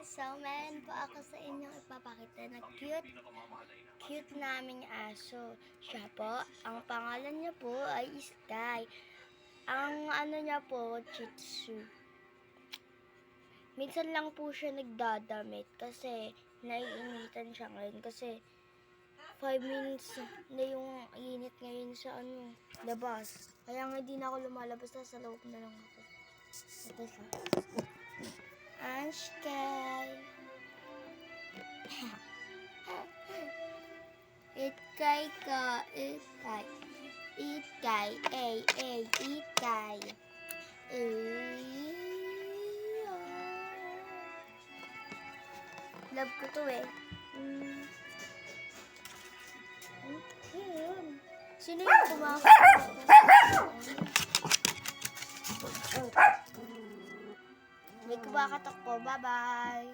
So, meron po ako sa inyong ipapakita na cute naming aso. Siya po, ang pangalan niya po ay Sky. Ang ano niya po, Shih Tzu. Minsan lang po siya nagdadamit kasi naiinitan siya ngayon kasi 5 minutes na yung init ngayon sa labas. Kaya nga hindi na ako lumalabas, sa loob na lang ako. Ito siya. Sky. Itkay ka, itkay. Itkay, itkay. Love ko to eh. Sino yung kumakain? May kumakatok po. Bye-bye.